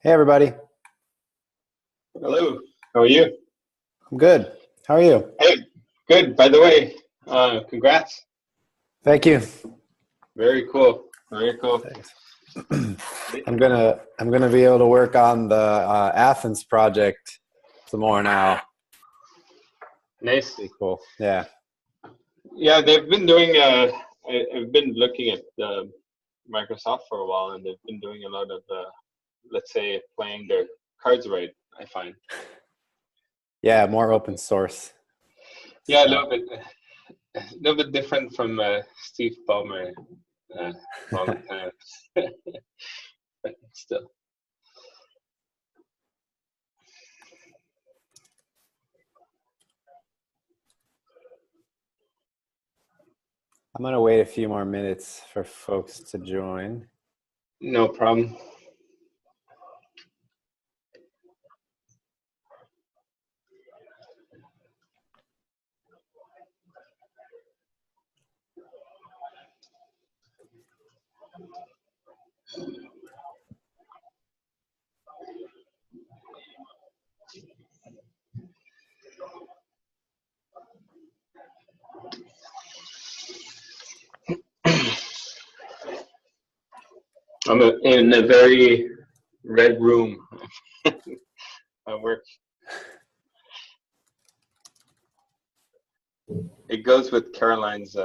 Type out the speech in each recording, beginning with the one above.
Hey everybody, Hello, how are you? I'm good. How are you? Hey, good. By the way, congrats. Thank you. Very cool. Very cool. Thanks. I'm gonna be able to work on the Athens project some more now. Nice. Pretty cool. Yeah. Yeah, they've been doing. I've been looking at Microsoft for a while, and they've been doing a lot of, let's say, playing their cards right. I find. Yeah, more open source Yeah, stuff. a little bit different from Steve Ballmer uh, all the time, but still. I'm gonna wait a few more minutes for folks to join. No problem. In a very red room. I work. It goes with Caroline's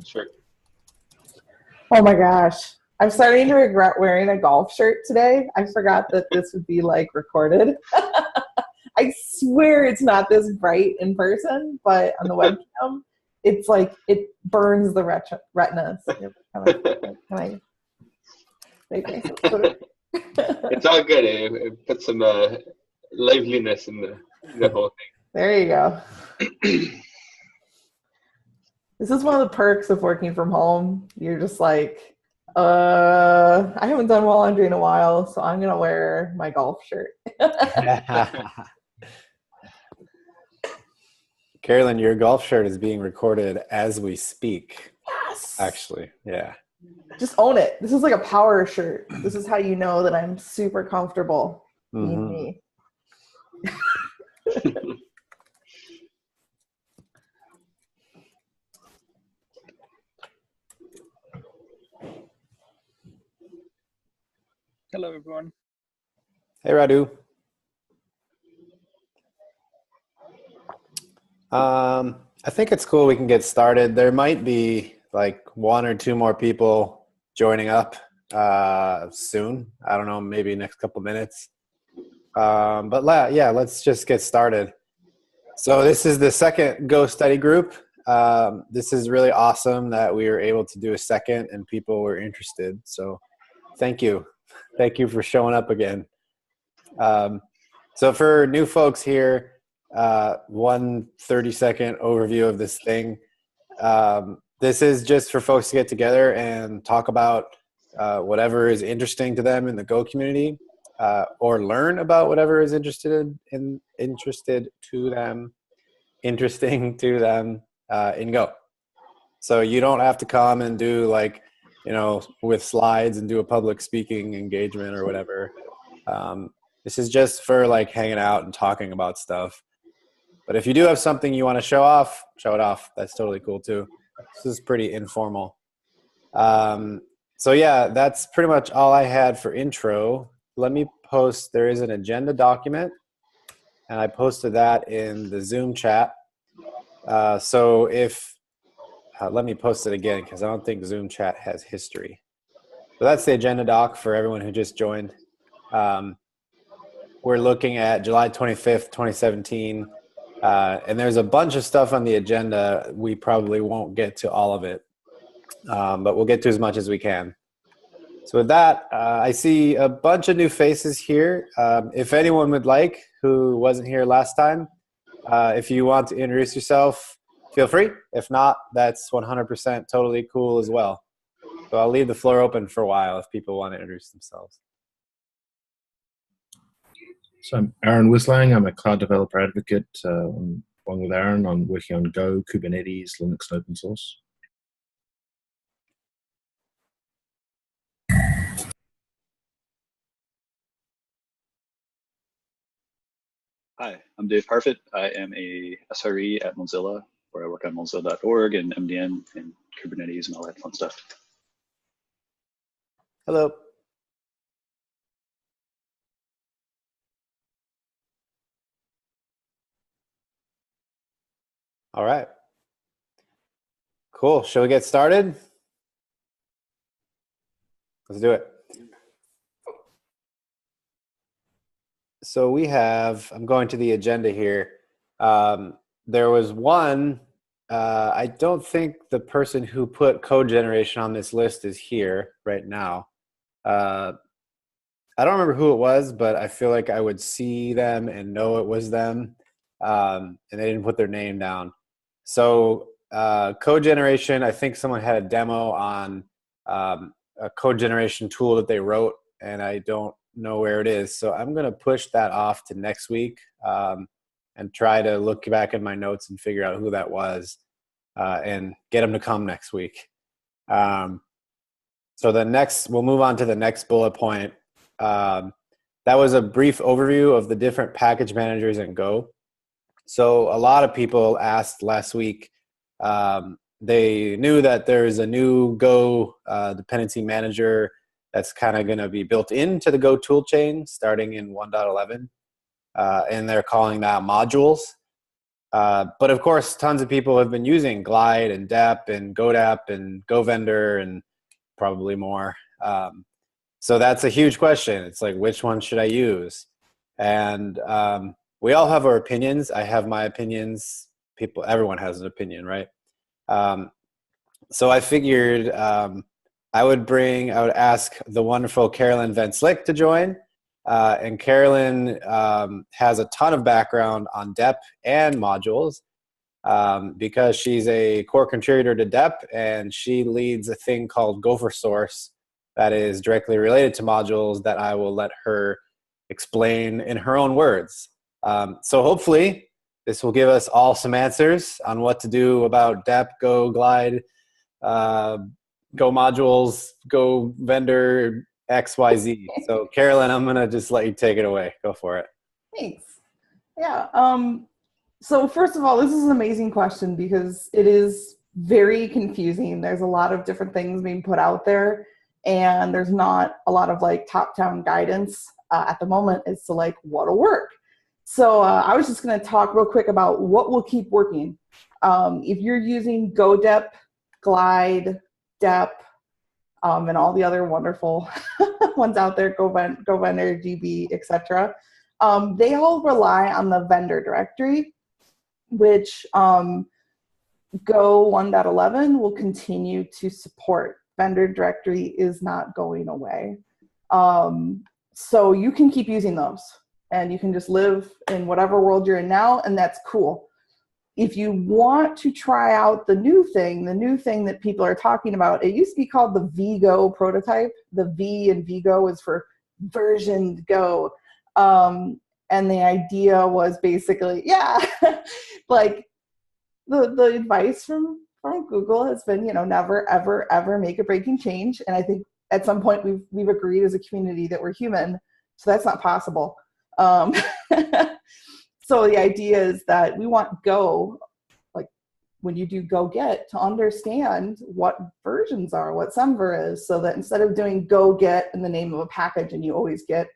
shirt. Oh my gosh. I'm starting to regret wearing a golf shirt today. I forgot that this would be like recorded. I swear it's not this bright in person, but on the webcam, it's like it burns the retinas. Can I make myself put it? It's all good. It puts some liveliness in the whole There you go. thing. This is one of the perks of working from home. You're just like, I haven't done well laundry in a while, so I'm gonna wear my golf shirt. Carolyn, your golf shirt is being recorded as we speak. Yes. Actually, yeah. Just own it. This is like a power shirt. This is how you know that I'm super comfortable being me. Hello, everyone. Hey Radu. I think it's cool we can get started. There might be like one or two more people joining up soon. I don't know, maybe next couple minutes. Yeah, let's just get started. So this is the second Go Study group. This is really awesome that we were able to do a second and people were interested. So thank you. Thank you for showing up again. So for new folks here, one 30-second overview of this thing. This is just for folks to get together and talk about whatever is interesting to them in the Go community, or learn about whatever is interesting to them in Go. So you don't have to come and do like, with slides and do a public speaking engagement or whatever. This is just for like hanging out and talking about stuff. But if you do have something you want to show it off. That's totally cool too. This is pretty informal. So yeah, that's pretty much all I had for intro. Let me post, there is an agenda document, and I posted that in the Zoom chat. So let me post it again because I don't think Zoom chat has history. So that's the agenda doc for everyone who just joined. We're looking at July 25th, 2017. And there's a bunch of stuff on the agenda. We probably won't get to all of it, but we'll get to as much as we can. So with that, I see a bunch of new faces here. If anyone would like, who wasn't here last time, if you want to introduce yourself, feel free. If not, that's 100% totally cool as well. So I'll leave the floor open for a while if people want to introduce themselves. So I'm Aaron Wislang. I'm a cloud developer advocate. Along with Aaron, I'm working on Go, Kubernetes, Linux, and open source. Hi, I'm Dave Parfit. I am a SRE at Mozilla, where I work on mozilla.org and MDN and Kubernetes and all that fun stuff. Hello. All right. Cool. Shall we get started? Let's do it. So we have, I'm going to the agenda here. There was one, I don't think the person who put code generation on this list is here right now. I don't remember who it was, but I feel like I would see them and know it was them. And they didn't put their name down. So code generation, I think someone had a demo on a code generation tool that they wrote, and I don't know where it is. So I'm going to push that off to next week and try to look back in my notes and figure out who that was and get them to come next week. So we'll move on to the next bullet point. That was a brief overview of the different package managers in Go. So a lot of people asked last week, they knew that there's a new Go dependency manager that's kind of going to be built into the Go toolchain starting in 1.11, and they're calling that modules. But of course, tons of people have been using Glide and DEP and GoDAP and GoVendor and probably more. So that's a huge question. It's like, which one should I use? And we all have our opinions. I have my opinions. Everyone has an opinion, right? So I figured I would ask the wonderful Carolyn Van Slyck to join. And Carolyn has a ton of background on DEP and modules because she's a core contributor to DEP, and she leads a thing called Gopher Source that is directly related to modules that I will let her explain in her own words. So hopefully this will give us all some answers on what to do about DEP, Go, Glide, Go modules, Go vendor, XYZ. So Carolyn, I'm going to just let you take it away. Go for it. Thanks. Yeah. So first of all, this is an amazing question because it is very confusing. There's a lot of different things being put out there, and there's not a lot of like top-down guidance at the moment as to like what'll work. So I was just going to talk real quick about what will keep working. If you're using GoDep, Glide, DEP, and all the other wonderful ones out there, GoVendor, GB, etc. They all rely on the vendor directory, which Go 1.11 will continue to support. Vendor directory is not going away. So you can keep using those, and you can just live in whatever world you're in now, and that's cool. If you want to try out the new thing that people are talking about, it used to be called the VGo prototype. The V in VGo is for versioned Go. And the idea was basically, like the advice from Google has been, never, ever, ever make a breaking change. And I think at some point we've agreed as a community that we're human, so that's not possible. So the idea is that we want Go, like when you do Go get, to understand what versions are, what Semver is, so that instead of doing Go get in the name of a package and you always get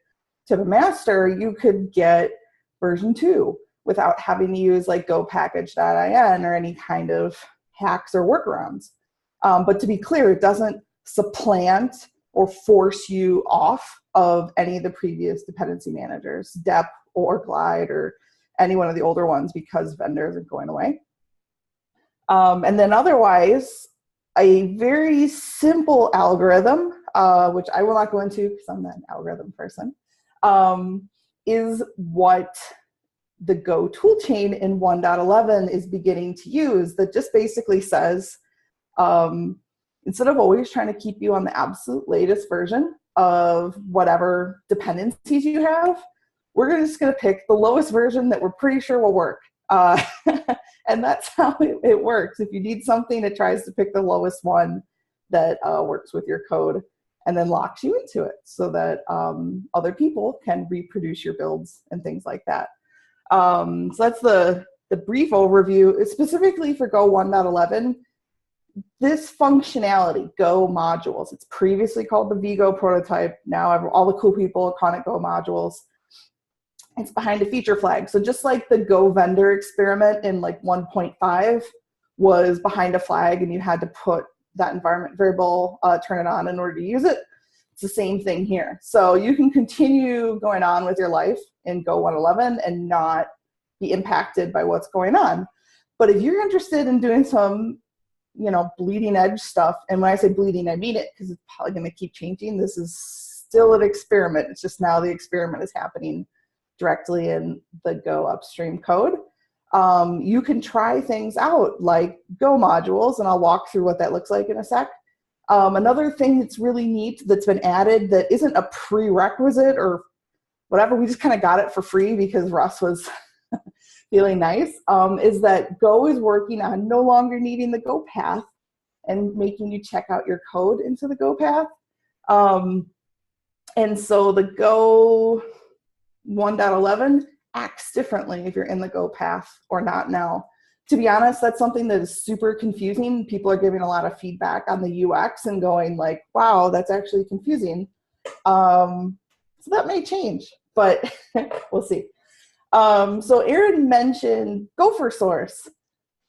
to the master, you could get version 2 without having to use like go package.in or any kind of hacks or workarounds. But to be clear, it doesn't supplant or force you off of any of the previous dependency managers, DEP or Glide or any one of the older ones, because vendors are going away. And then otherwise, a very simple algorithm, which I will not go into because I'm not an algorithm person, is what the Go toolchain in 1.11 is beginning to use, that just basically says, instead of always trying to keep you on the absolute latest version of whatever dependencies you have, we're just going to pick the lowest version that we're pretty sure will work. And that's how it works. If you need something, it tries to pick the lowest one that works with your code and then locks you into it so that other people can reproduce your builds and things like that. So that's the brief overview. It's specifically for Go 1.11. This functionality, Go modules, it's previously called the vGo prototype. Now all the cool people call it Go modules. It's behind a feature flag. So just like the Go vendor experiment in like 1.5 was behind a flag and you had to put that environment variable, turn it on in order to use it, it's the same thing here. So you can continue going on with your life in Go 1.11 and not be impacted by what's going on. But if you're interested in doing some, bleeding edge stuff, and when I say bleeding, I mean it, because it's probably going to keep changing. This is still an experiment. It's just now the experiment is happening directly in the Go upstream code. You can try things out like Go modules, and I'll walk through what that looks like in a sec. Another thing that's really neat that's been added that isn't a prerequisite or whatever, we just kind of got it for free because Russ was feeling nice, is that Go is working on no longer needing the Go path and making you check out your code into the Go path. And so the Go 1.11 acts differently if you're in the Go path or not now. To be honest, that's something that is super confusing. People are giving a lot of feedback on the UX and going like, wow, that's actually confusing. So that may change, but we'll see. So Aaron mentioned Gopher Source.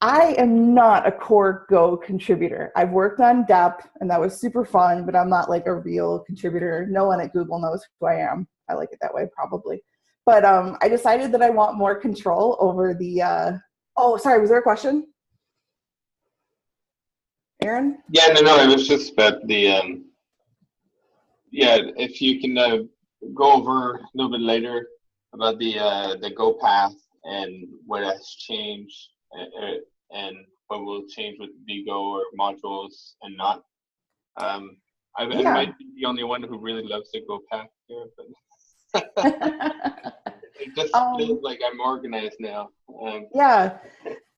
I am not a core Go contributor. I've worked on DEP and that was super fun, but I'm not like a real contributor. No one at Google knows who I am. I like it that way probably. But I decided that I want more control over the, oh, sorry, was there a question? Aaron? Yeah, no, it was just about the, if you can go over a little bit later about the Go path and what has changed and what will change with vGo or modules and not. I might be the only one who really loves the Go path here, but it just feels like I'm organized now. Yeah,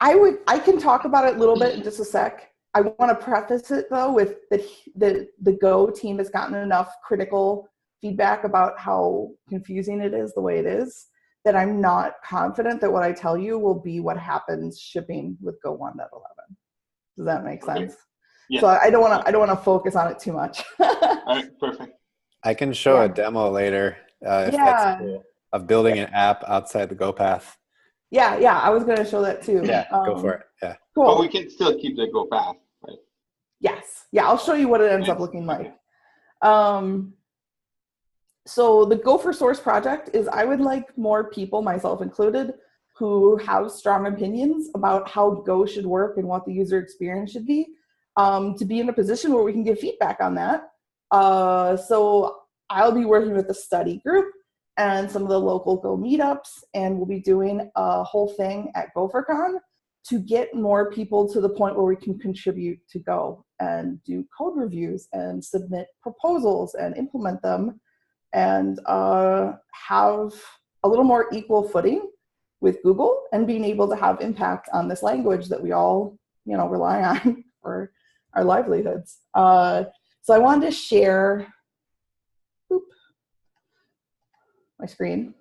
I can talk about it a little bit in just a sec. I want to preface it though with the Go team has gotten enough critical feedback about how confusing it is the way it is that I'm not confident that what I tell you will be what happens shipping with Go 1.11. Does that make sense? Yeah. So I don't want to focus on it too much. All right, perfect. I can show a demo later if that's cool, of building an app outside the Go path. Yeah, I was going to show that too. Yeah, go for it. Yeah. Cool. But we can still keep the Go path, right? Yes. Yeah, I'll show you what it ends up looking like. So the Gopher Source project is, I would like more people, myself included, who have strong opinions about how Go should work and what the user experience should be, to be in a position where we can give feedback on that. So I'll be working with the study group and some of the local Go meetups, and we'll be doing a whole thing at GopherCon to get more people to the point where we can contribute to Go and do code reviews and submit proposals and implement them and have a little more equal footing with Google and being able to have impact on this language that we all, rely on for our livelihoods. So I wanted to share my screen.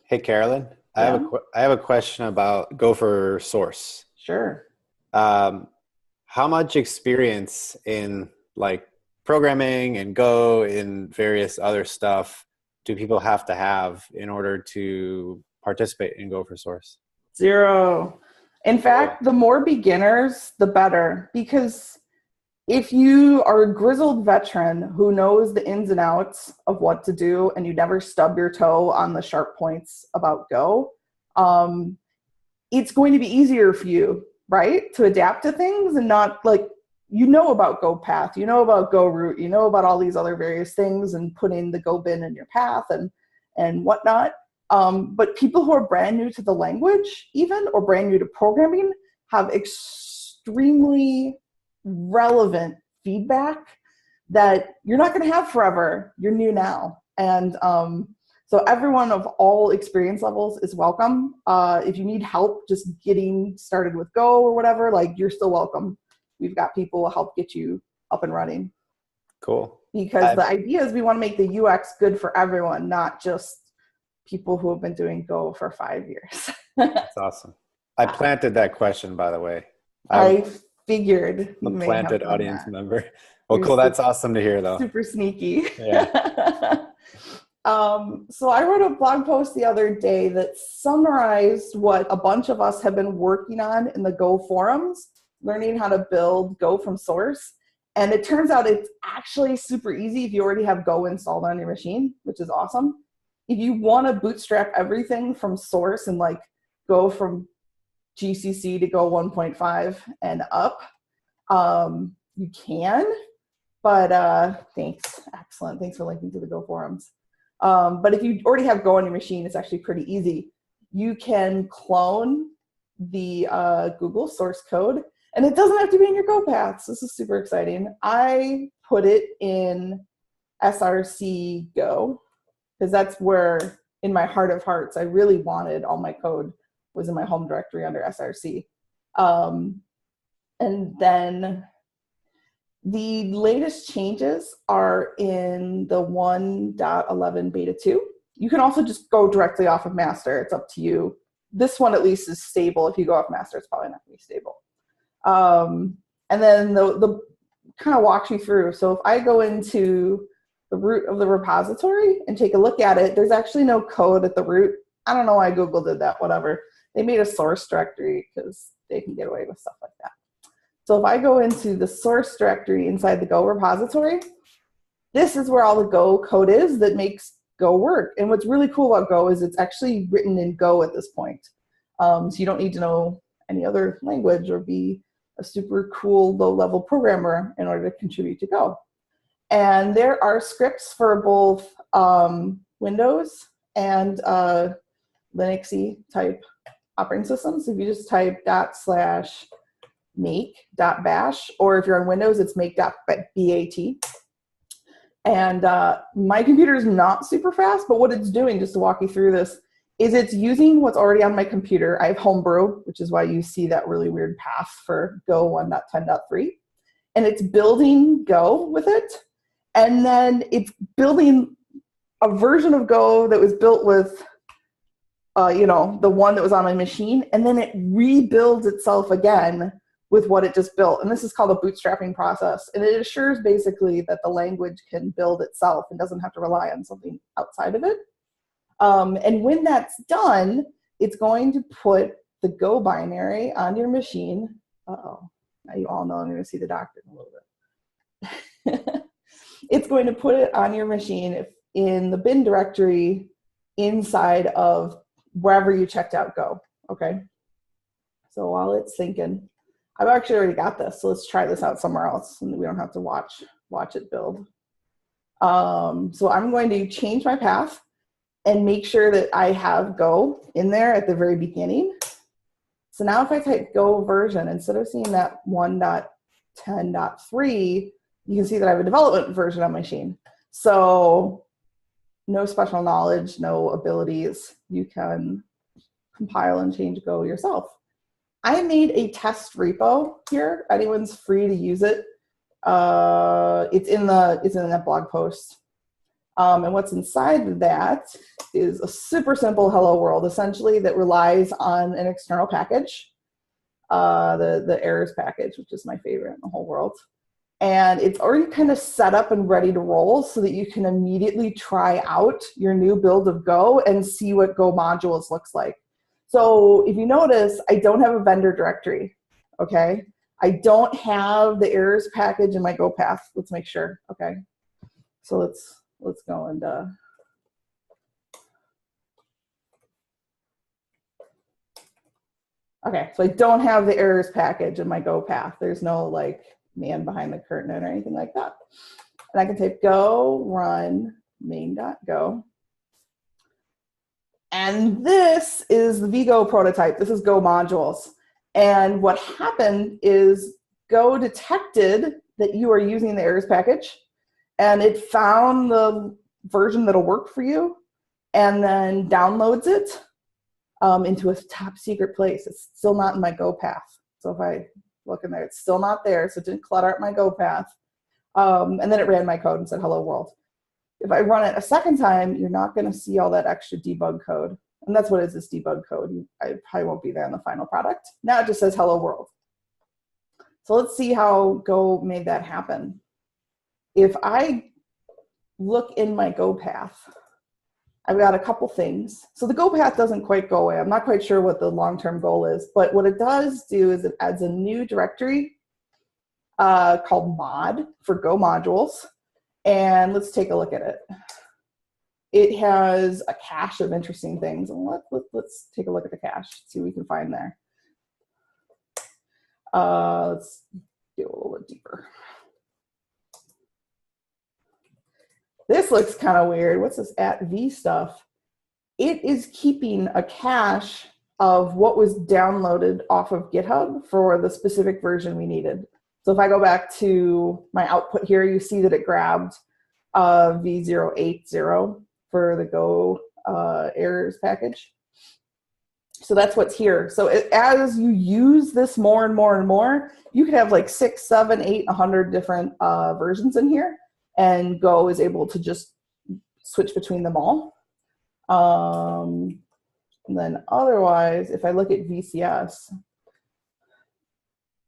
Hey, Carolyn, I have a question about Gopher Source. Sure. How much experience in like programming and Go and various other stuff do people have to have in order to participate in Gopher Source? 0. In fact, the more beginners, the better, because if you are a grizzled veteran who knows the ins and outs of what to do and you never stub your toe on the sharp points about Go, it's going to be easier for you, right, to adapt to things and not like, about Go path, about Go root, about all these other various things and putting the Go bin in your path and whatnot. But people who are brand new to the language even, or brand new to programming, have extremely relevant feedback that you're not going to have forever. You're new now. And so everyone of all experience levels is welcome. If you need help just getting started with Go or whatever, like, you're still welcome. We've got people to help get you up and running. Cool. Because the idea is we want to make the UX good for everyone, not just people who have been doing Go for 5 years. That's awesome. I planted that question, by the way. I figured a you may planted have done audience that. member. Well, You're cool. That's awesome to hear, though. Super sneaky. Yeah. So I wrote a blog post the other day that summarized what a bunch of us have been working on in the Go forums, learning how to build Go from source. And it turns out it's actually super easy if you already have Go installed on your machine, which is awesome. If you want to bootstrap everything from source and like go from GCC to Go 1.5 and up, you can. But thanks. Excellent. Thanks for linking to the Go forums. But if you already have Go on your machine, it's actually pretty easy. You can clone the Google source code, and it doesn't have to be in your Go paths. This is super exciting. I put it in SRC Go because that's where, in my heart of hearts, I really wanted all my code was in my home directory under SRC. And then the latest changes are in the 1.11 beta 2. You can also just go directly off of master. It's up to you. This one at least is stable. If you go off master, it's probably not going to be stable. And then the kind of walks you through. So if I go into the root of the repository and take a look at it, there's actually no code at the root. I don't know why Google did that, whatever. They made a source directory because they can get away with stuff like that. So if I go into the source directory inside the Go repository, this is where all the Go code is that makes Go work. And what's really cool about Go is it's actually written in Go at this point. So you don't need to know any other language or be a super cool low-level programmer in order to contribute to Go. And there are scripts for both Windows and Linuxy type operating systems. If you just type /make.bash, or if you're on Windows, it's make.bat. And my computer is not super fast, but what it's doing, just to walk you through this, is it's using what's already on my computer. I have Homebrew, which is why you see that really weird path for Go 1.10.3. And it's building Go with it. And then it's building a version of Go that was built with the one that was on my machine, and then it rebuilds itself again with what it just built. And this is called a bootstrapping process. And it assures basically that the language can build itself and doesn't have to rely on something outside of it. And when that's done, it's going to put the Go binary on your machine. Uh-oh, now you all know I'm going to see the doctor in a little bit. It's going to put it on your machine in the bin directory inside of wherever you checked out Go, okay? So while it's thinking, I've actually already got this, so let's try this out somewhere else, and we don't have to watch it build. So I'm going to change my path and make sure that I have Go in there at the very beginning. So now if I type Go version, instead of seeing that 1.10.3, you can see that I have a development version on my machine. So no special knowledge, no abilities. You can compile and change Go yourself. I made a test repo here. Anyone's free to use it. It's in that blog post. And what's inside of that is a super simple hello world, essentially, that relies on an external package, the errors package, which is my favorite in the whole world. And it's already kind of set up and ready to roll so that you can immediately try out your new build of Go and see what Go modules looks like. So if you notice, I don't have a vendor directory, okay? I don't have the errors package in my Go path. Let's make sure, okay? So let's go and okay, so I don't have the errors package in my Go path. There's no like man behind the curtain or anything like that. And I can type Go run main.go. And this is the vgo prototype. This is Go modules. And what happened is Go detected that you are using the errors package, and it found the version that'll work for you, and then downloads it into a top secret place. It's still not in my Go path. So if I look in there, it's still not there. So it didn't clutter up my Go path. And then it ran my code and said, hello world. If I run it a second time, you're not going to see all that extra debug code. And that's what is this debug code. I probably won't be there in the final product. Now it just says hello world. So let's see how Go made that happen. If I look in my Go path, I've got a couple things. So the Go path doesn't quite go away. I'm not quite sure what the long-term goal is, but what it does do is it adds a new directory called mod for Go modules. And let's take a look at it. It has a cache of interesting things. And let's take a look at the cache, see what we can find there. Let's get a little bit deeper. This looks kind of weird. What's this @v stuff? It is keeping a cache of what was downloaded off of GitHub for the specific version we needed. So if I go back to my output here, you see that it grabbed v080 for the Go errors package. So that's what's here. So as you use this more and more and more, you could have like 6, 7, 8, 100 different versions in here, and Go is able to just switch between them all. And then otherwise, if I look at VCS,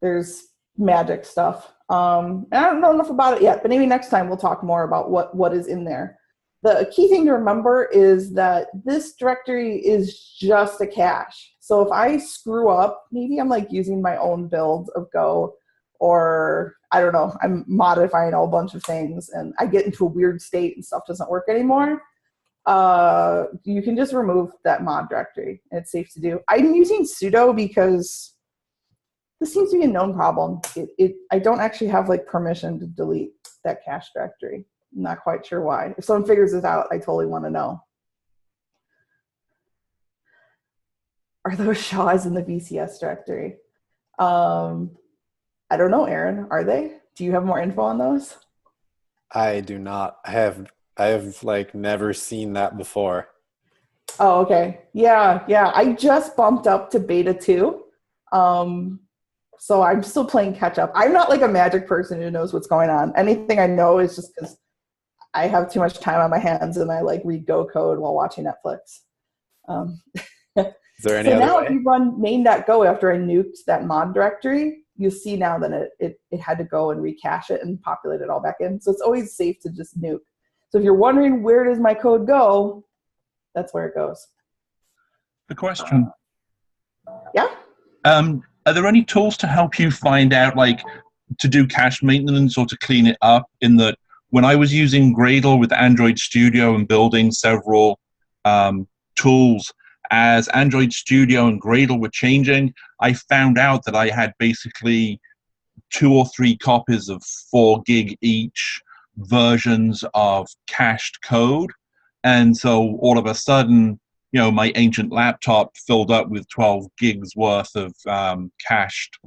there's magic stuff. And I don't know enough about it yet, but maybe next time we'll talk more about what is in there. The key thing to remember is that this directory is just a cache. So if I screw up, maybe I'm like using my own build of Go, or I don't know, I'm modifying a whole bunch of things and I get into a weird state and stuff doesn't work anymore, you can just remove that mod directory and it's safe to do. I'm using sudo because this seems to be a known problem. I don't actually have like permission to delete that cache directory. I'm not quite sure why. If someone figures this out, I totally want to know. Are those SHAs in the VCS directory? I don't know, Aaron. Are they? Do you have more info on those? I do not. I have like never seen that before. Oh, okay. Yeah. I just bumped up to beta 2. So I'm still playing catch up. I'm not like a magic person who knows what's going on. Anything I know is just because I have too much time on my hands and I like read Go code while watching Netflix. Is there any so other now way? if you run main.go after I nuked that mod directory, you'll see now that it had to go and recache it and populate it all back in. So it's always safe to just nuke. So if you're wondering where does my code go, that's where it goes. The question. Yeah? Are there any tools to help you find out, like, to do cache maintenance or to clean it up? In that, when I was using Gradle with Android Studio and building several tools, as Android Studio and Gradle were changing, I found out that I had basically 2 or 3 copies of 4 gig each versions of cached code. And so all of a sudden, you know, my ancient laptop filled up with 12 gigs worth of cached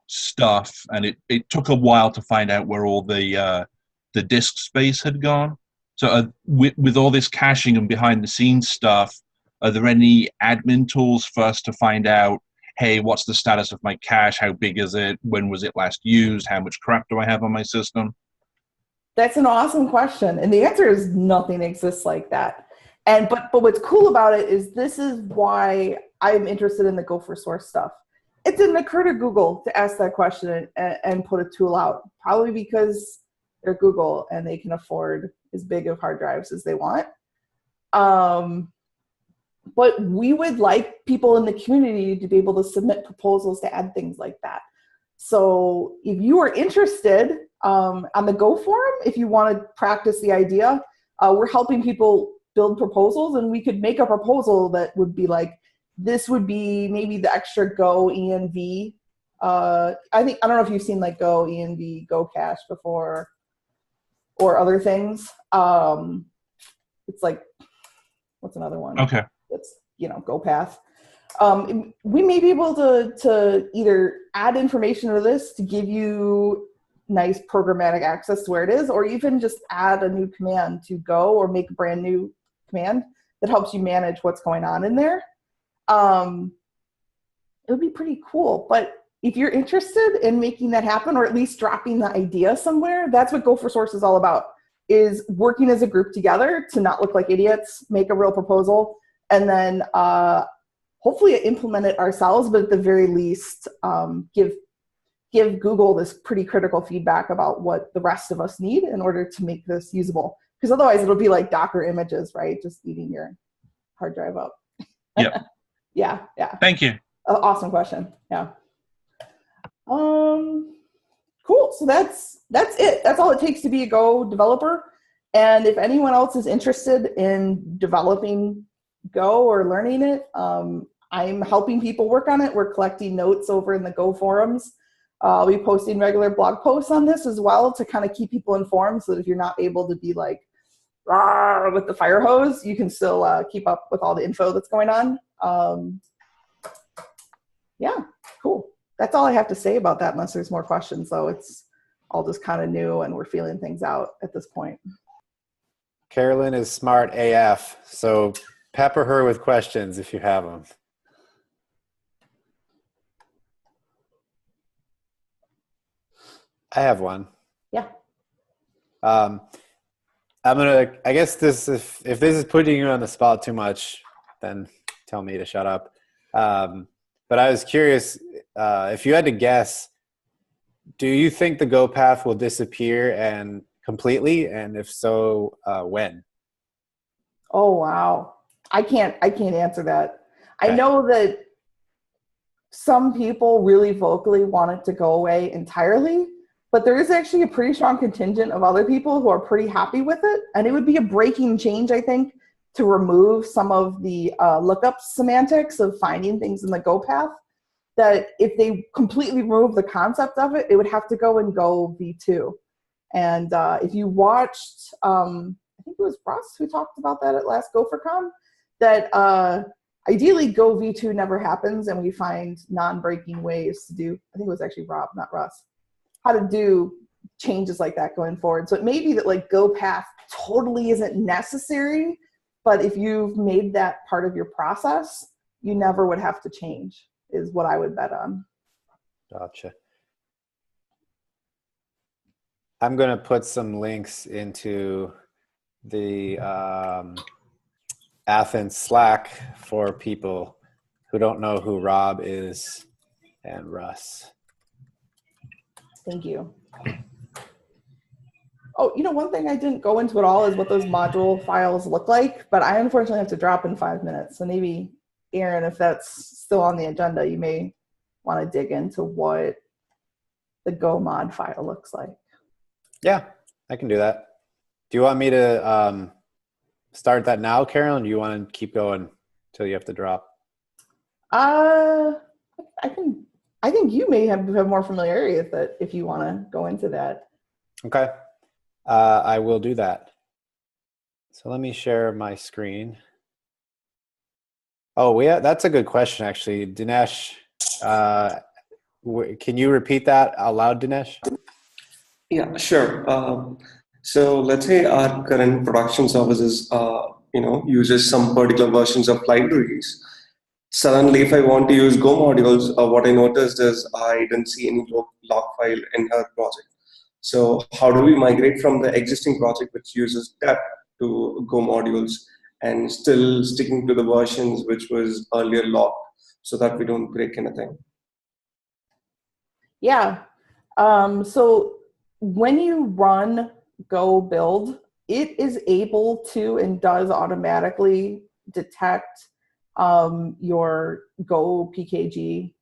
stuff, and it took a while to find out where all the disk space had gone. So with all this caching and behind the scenes stuff, are there any admin tools first to find out, hey, what's the status of my cache? How big is it? When was it last used? How much crap do I have on my system? That's an awesome question. And the answer is nothing exists like that. And but what's cool about it is this is why I'm interested in the Go for Source stuff. It didn't occur to Google to ask that question and put a tool out, probably because they're Google and they can afford as big of hard drives as they want. But we would like people in the community to be able to submit proposals to add things like that. So if you are interested on the Go forum, if you want to practice the idea, we're helping people build proposals, and we could make a proposal that would be like, this would be maybe the extra Go env. I don't know if you've seen like Go env, Go cache before, or other things. It's like, what's another one? Okay. It's, you know, Go path. We may be able to either add information to this to give you nice programmatic access to where it is, or even just add a new command to Go, or make a brand new command that helps you manage what's going on in there. It would be pretty cool. But if you're interested in making that happen, or at least dropping the idea somewhere, that's what Go for Source is all about. is working as a group together to not look like idiots, make a real proposal, and then hopefully implement it ourselves, but at the very least give Google this pretty critical feedback about what the rest of us need in order to make this usable. Because otherwise it'll be like Docker images, right? Just eating your hard drive up. Yep. Yeah. Thank you. Awesome question. Yeah. Cool. So that's it. That's all it takes to be a Go developer. And if anyone else is interested in developing Go or learning it, I'm helping people work on it. We're collecting notes over in the Go forums. I'll be posting regular blog posts on this as well to kind of keep people informed, so that if you're not able to be like with the fire hose, you can still keep up with all the info that's going on. Yeah, cool. That's all I have to say about that, unless there's more questions, though. It's all just kind of new and we're feeling things out at this point. Carolyn is smart AF, so pepper her with questions if you have them. I have one. Yeah. I guess this, if this is putting you on the spot too much, then tell me to shut up. But I was curious, if you had to guess, do you think the Go path will disappear and completely? And if so, when? Oh, wow. I can't answer that. Okay. I know that some people really vocally want it to go away entirely, but there is actually a pretty strong contingent of other people who are pretty happy with it. And it would be a breaking change, I think, to remove some of the lookup semantics of finding things in the Go path. That if they completely remove the concept of it, it would have to go in Go v2. And if you watched, I think it was Russ who talked about that at last GopherCon, that ideally Go v2 never happens and we find non-breaking ways to do, I think it was actually Rob, not Russ, how to do changes like that going forward. So it may be that like Go path totally isn't necessary, but if you've made that part of your process, you never would have to change, is what I would bet on. Gotcha. I'm going to put some links into the Athens Slack for people who don't know who Rob is and Russ. Thank you. Oh, one thing I didn't go into at all is what those module files look like, but I unfortunately have to drop in 5 minutes. So maybe, Aaron, if that's still on the agenda, you may want to dig into what the Go mod file looks like. Yeah, I can do that. Do you want me to start that now, Carolyn? Or do you want to keep going until you have to drop? I think you may have more familiarity with it if you want to go into that. Okay. I will do that. So let me share my screen. Oh, yeah, that's a good question, actually. Dinesh, can you repeat that out loud, Dinesh? Yeah, sure. So let's say our current production services, uses some particular versions of libraries. Suddenly, if I want to use Go modules, what I noticed is I didn't see any log file in her project. So how do we migrate from the existing project which uses dep to Go modules and still sticking to the versions which was earlier locked so that we don't break anything? Yeah. So when you run Go build, it is able to and does automatically detect your Go PKG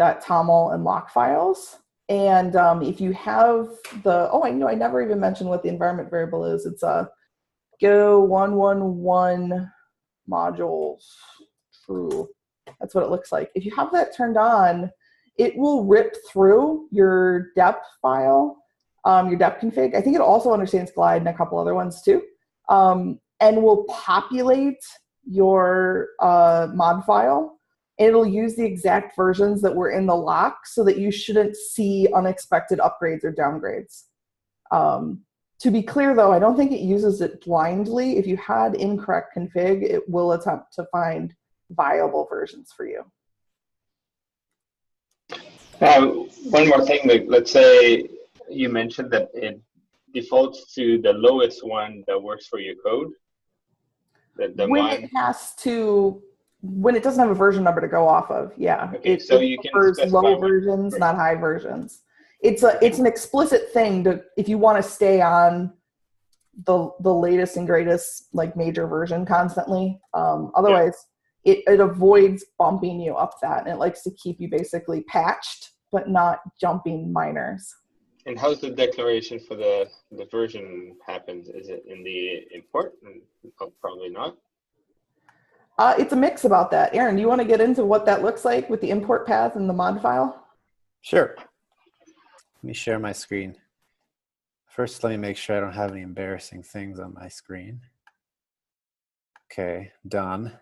.toml and lock files. And if you have I never even mentioned what the environment variable is. It's a Go 111 modules true. That's what it looks like. If you have that turned on, it will rip through your dep file, your dep config. I think it also understands glide and a couple other ones too. And will populate your mod file. It'll use the exact versions that were in the lock so that you shouldn't see unexpected upgrades or downgrades. To be clear though, I don't think it uses it blindly. If you had incorrect config, it will attempt to find viable versions for you. One more thing, let's say you mentioned that defaults to the lowest one that works for your code. When it doesn't have a version number to go off of, yeah. Okay, so you can prefers specify low one. versions, not high versions. It's an explicit thing to, if you want to stay on the latest and greatest like major version constantly. Otherwise, it avoids bumping you up that, and it likes to keep you basically patched but not jumping minors. And how's the declaration for the version happens? Is it in the import? Oh, probably not. It's a mix about that. Aaron, do you want to get into what that looks like with the import path and the mod file? Sure. Let me share my screen. First, let me make sure I don't have any embarrassing things on my screen. Okay, done.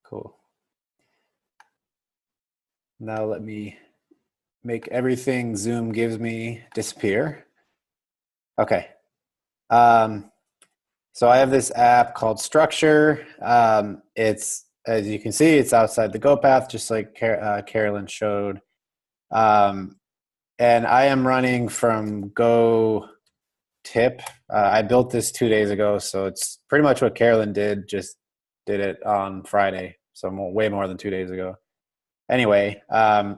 Cool. Now let me make everything Zoom gives me disappear. Okay. So I have this app called Structure. It's, as you can see, it's outside the Go path, just like Carolyn showed. And I am running from Go tip. I built this 2 days ago, so it's pretty much what Carolyn did, just did it on Friday, so way more than 2 days ago. Anyway, I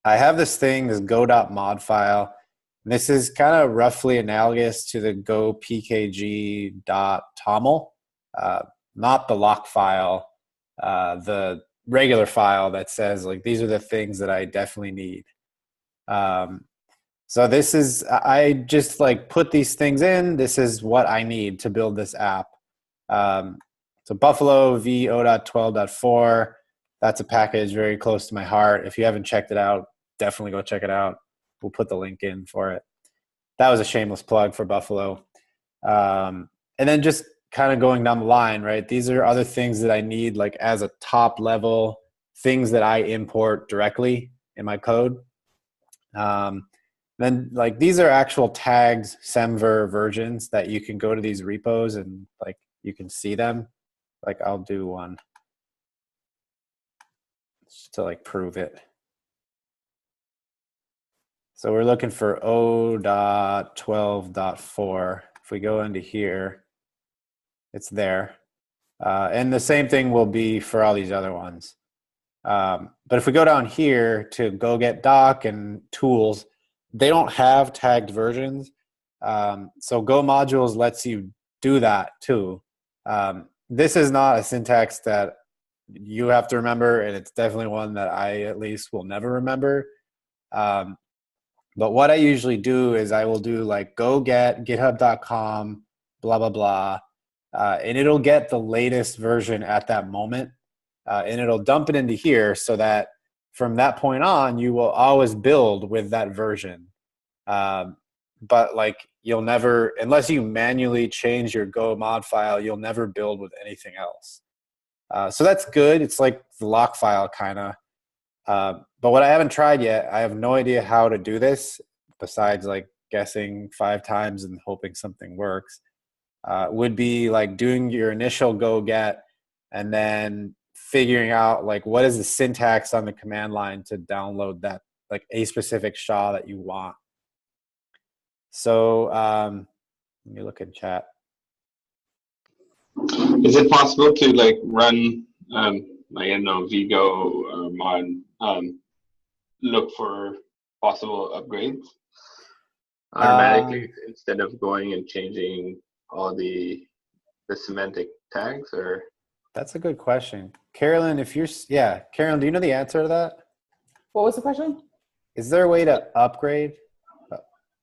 have this thing, this go.mod file. This is kind of roughly analogous to the go pkg.toml, not the lock file, the regular file that says like these are the things that I definitely need. So this is, I just like put these things in. This is what I need to build this app. So Buffalo v0.12.4, that's a package very close to my heart. If you haven't checked it out, definitely go check it out. We'll put the link in for it. That was a shameless plug for Buffalo. And then just kind of going down the line, right? These are other things that I need like as a top level, things that I import directly in my code. Then like these are actual tags, semver versions that you can go to these repos and like you can see them. Like I'll do one just to like prove it. So we're looking for O.12.4. If we go into here, it's there. And the same thing will be for all these other ones. But if we go down here to go get doc and tools, they don't have tagged versions. So Go modules lets you do that too. This is not a syntax that you have to remember, and it's definitely one that I at least will never remember. But what I usually do is I will do like go get github.com, blah, blah, blah. And it'll get the latest version at that moment. And it'll dump it into here so that from that point on, you will always build with that version. But like you'll never, unless you manually change your Go mod file, you'll never build with anything else. So that's good. It's like the lock file kind of. But what I haven't tried yet, I have no idea how to do this besides like guessing 5 times and hoping something works, would be like doing your initial go get and then figuring out like what is the syntax on the command line to download that, like a specific SHA that you want. So let me look in chat. Is it possible to like run, I don't know, Vigo or mod, look for possible upgrades automatically instead of going and changing all the semantic tags? Or That's a good question. Carolyn, if you're, Carolyn, do you know the answer to that? What was the question? Is there a way to upgrade?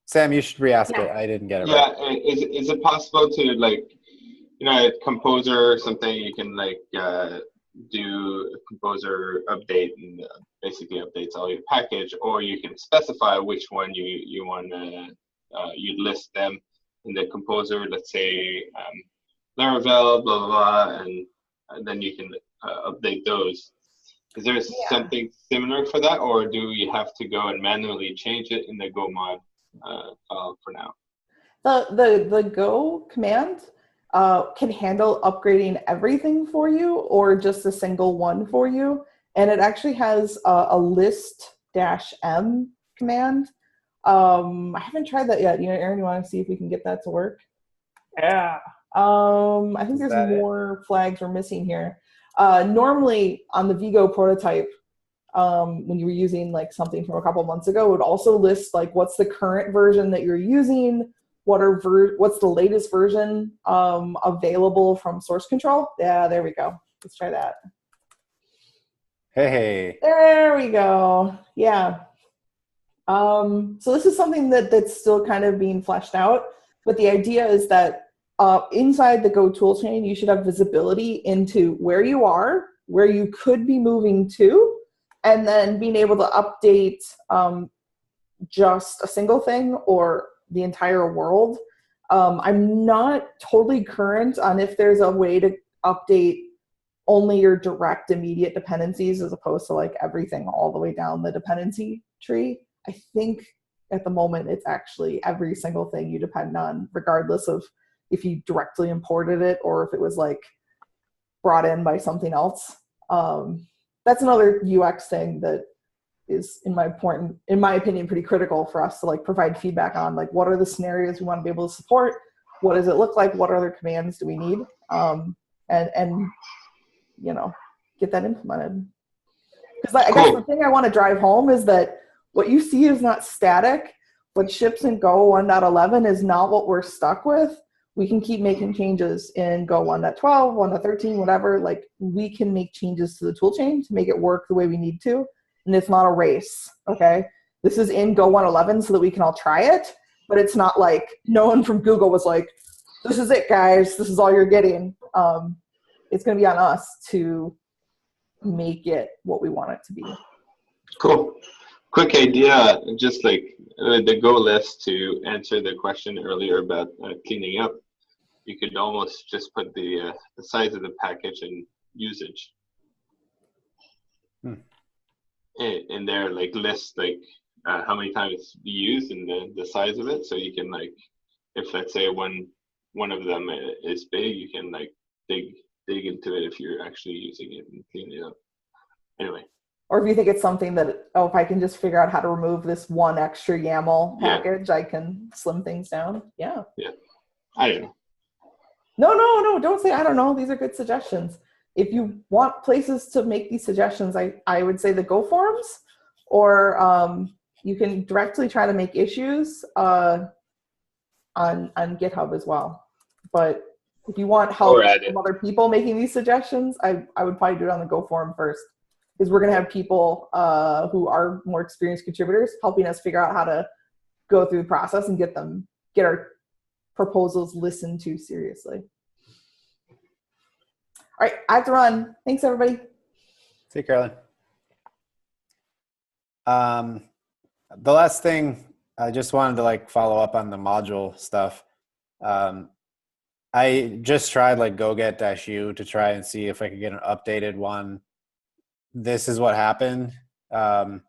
Sam, you should re-ask it. I didn't get it right. Yeah, is it possible to like, you know, at Composer or something, you can like do a Composer update and basically updates all your package, or you can specify which one you want to, you list them in the Composer, let's say Laravel, blah, blah, blah, and then you can update those. Is there something similar for that, or do you have to go and manually change it in the Go mod file for now? The Go command can handle upgrading everything for you or just a single one for you. and it actually has a list-m command. I haven't tried that yet. Aaron, you want to see if we can get that to work? Yeah. I think there's more flags we're missing here. Normally on the Vigo prototype, when you were using like something from a couple months ago, it would also list like what's the current version that you're using, what's the latest version available from source control. Yeah, there we go. Let's try that. Hey. There we go. Yeah. So this is something that's still kind of being fleshed out, but the idea is that inside the Go toolchain, you should have visibility into where you are, where you could be moving to, and then being able to update just a single thing or the entire world. I'm not totally current on if there's a way to update only your direct immediate dependencies as opposed to like everything all the way down the dependency tree. I think at the moment it's actually every single thing you depend on, regardless of if you directly imported it or if it was like brought in by something else. That's another UX thing that is in my opinion pretty critical for us to like provide feedback on, like what are the scenarios we want to be able to support, what does it look like, what other commands do we need, and get that implemented. Because I guess the thing I want to drive home is that what you see is not static. What ships in Go 1.11 is not what we're stuck with. We can keep making changes in Go 1.12, 1.13, whatever. Like we can make changes to the toolchain to make it work the way we need to. And it's not a race, okay? This is in Go 1.11 so that we can all try it, but it's not like no one from Google was like, this is it, guys. This is all you're getting. It's going to be on us to make it what we want it to be. Cool. Quick idea, just like the Go list, to answer the question earlier about cleaning up. You could almost just put the size of the package and usage in there, like list like how many times you used and the size of it, so you can like, if let's say one of them is big, you can like dig into it if you're actually using it and clean it up. Anyway. Or if you think it's something that, if I can just figure out how to remove this one extra YAML package, I can slim things down. Yeah. Yeah. I don't know. No, don't say I don't know. These are good suggestions. If you want places to make these suggestions, I would say the Go forums, or you can directly try to make issues on GitHub as well. But if you want help from other people making these suggestions, I would probably do it on the Go forum first. Because we're going to have people who are more experienced contributors helping us figure out how to go through the process and get our proposals listened to seriously. All right, I have to run. Thanks, everybody. See you, Carolyn. The last thing, I just wanted to like follow up on the module stuff. I just tried like go-get-u to try and see if I could get an updated one. This is what happened. I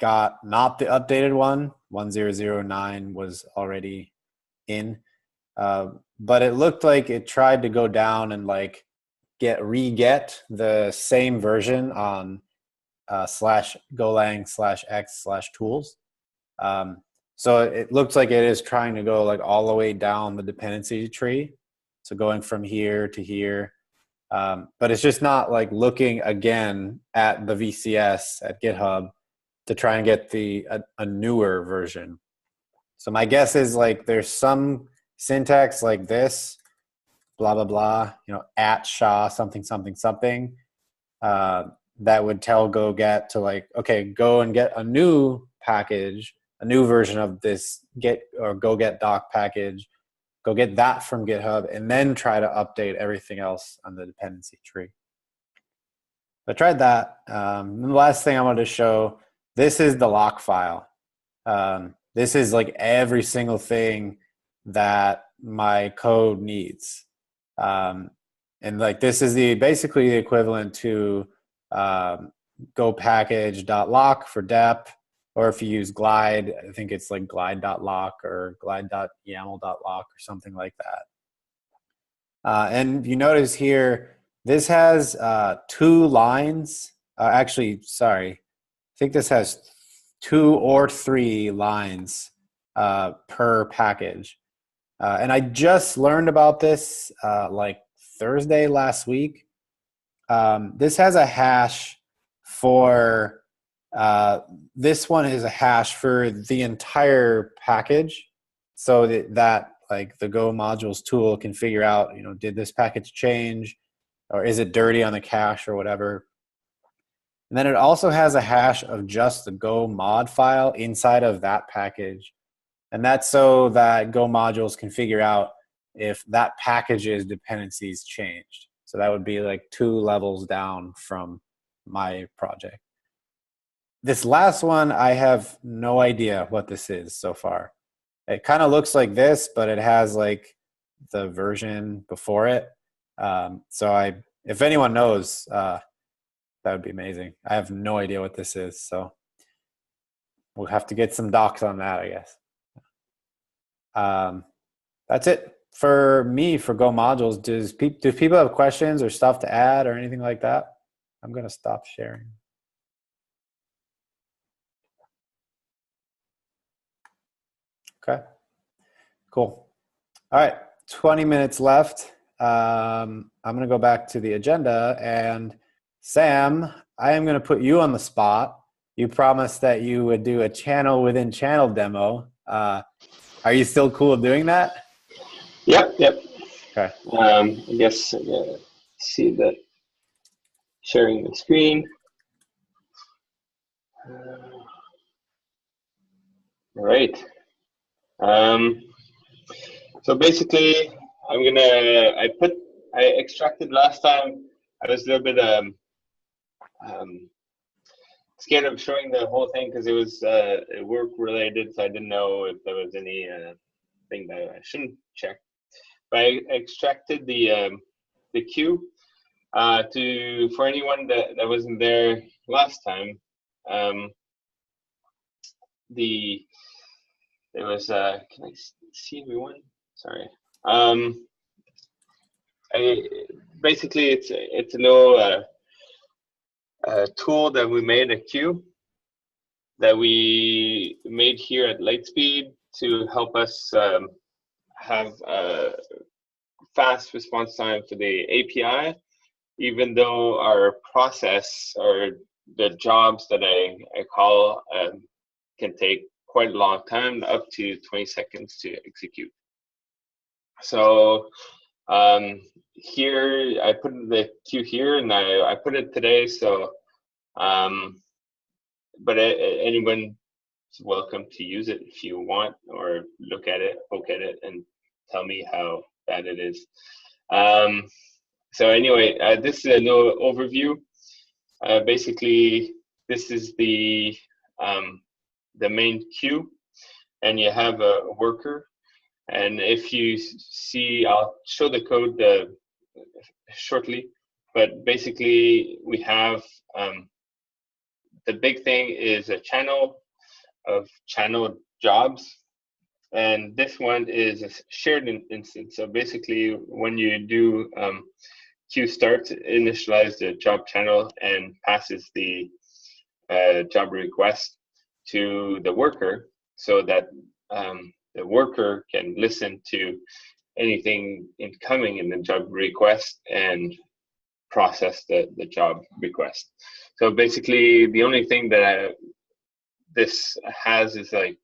got not the updated one. 1009 was already in. But it looked like it tried to go down and like re-get the same version on /golang/x/tools. So it looks like it is trying to go like all the way down the dependency tree. So going from here to here. But it's just not like looking again at the VCS at GitHub to try and get a newer version. So my guess is like there's some syntax like this, blah, blah, blah, at SHA something, something, something, that would tell go-get to like, okay, go and get a new package, a new version of this go-get doc package, go get that from GitHub, and then try to update everything else on the dependency tree. I tried that. And the last thing I wanted to show, this is the lock file. This is like every single thing that my code needs. And like this is basically the equivalent to go package.lock for dep, or if you use glide, I think it's like glide.lock or glide.yaml.lock or something like that. And you notice here, this has 2 lines Actually, sorry. I think this has 2 or 3 lines per package. And I just learned about this like Thursday last week. This has a hash for, this one is a hash for the entire package. So that like the Go modules tool can figure out, did this package change, or is it dirty on the cache or whatever. And then it also has a hash of just the Go mod file inside of that package. And that's so that Go modules can figure out if that package's dependencies changed. So that would be like 2 levels down from my project. This last one, I have no idea what this is so far. It kind of looks like this, but it has like the version before it. So if anyone knows, that would be amazing. I have no idea what this is, so we'll have to get some docs on that, I guess. That's it for me for Go modules. Do people have questions or stuff to add or anything like that? I'm going to stop sharing. Okay, cool. All right, 20 minutes left. I'm going to go back to the agenda, and Sam, I am going to put you on the spot. You promised that you would do a channel within channel demo. Are you still cool doing that? Yep. Okay. I guess see the sharing the screen. All right. So basically, I extracted last time. I was a little bit scared of showing the whole thing because it was work related, so I didn't know if there was any thing that I shouldn't check. But I extracted the queue for anyone that wasn't there last time. There was can I see everyone? Sorry. Basically it's a little tool that we made, a queue that we made here at Lightspeed to help us have a fast response time for the API, even though our process or the jobs that I call can take quite a long time, up to 20 seconds to execute. So here I put the queue here, and I put it today. So, but anyone's welcome to use it if you want, or look at it, poke at it, and tell me how bad it is. So anyway, this is a little overview. Basically, this is the main queue, and you have a worker. And if you see, I'll show the code shortly, but basically we have the big thing is a channel of channel jobs, and this one is a shared instance. So basically, when you do queue start, initialize the job channel and passes the job request to the worker, so that the worker can listen to anything incoming in the job request and process the job request. So basically, the only thing that this has is like,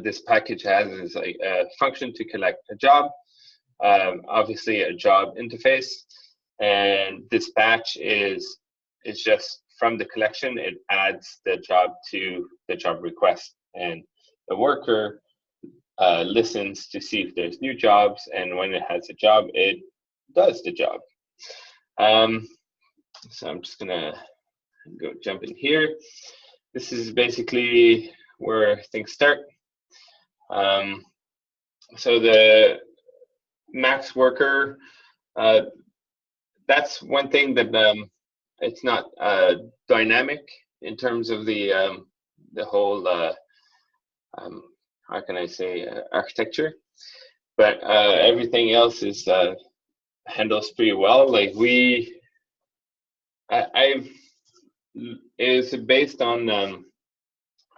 this package has is like a function to collect a job, obviously a job interface, and dispatch is just from the collection, it adds the job to the job request, and the worker listens to see if there's new jobs, and when it has a job, it does the job. So I'm just gonna go jump in here. This is basically where things start. So the max worker, that's one thing that it's not dynamic in terms of the whole how can I say architecture, but everything else is handles pretty well. Like I've is based on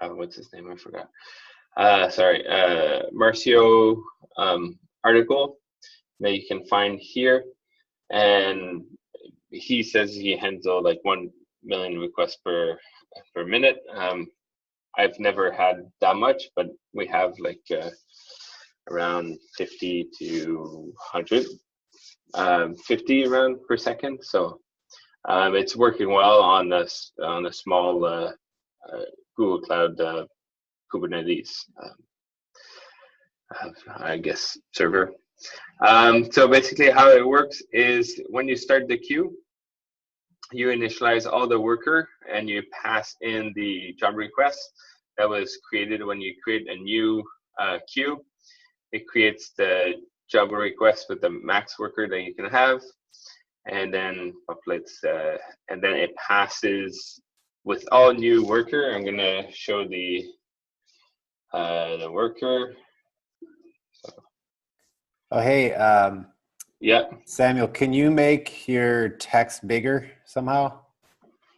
what's his name? I forgot. Marcio article that you can find here, and he says he handles like 1 million requests per minute. I've never had that much, but we have like around 50 to 150 around per second. So it's working well on a small Google Cloud Kubernetes, I guess, server. So basically how it works is when you start the queue, you initialize all the worker and you pass in the job request that was created when you create a new queue. It creates the job request with the max worker that you can have, and then populates, and then it passes with all new worker. I'm gonna show the worker. Oh, hey, Yeah. Samuel, can you make your text bigger somehow?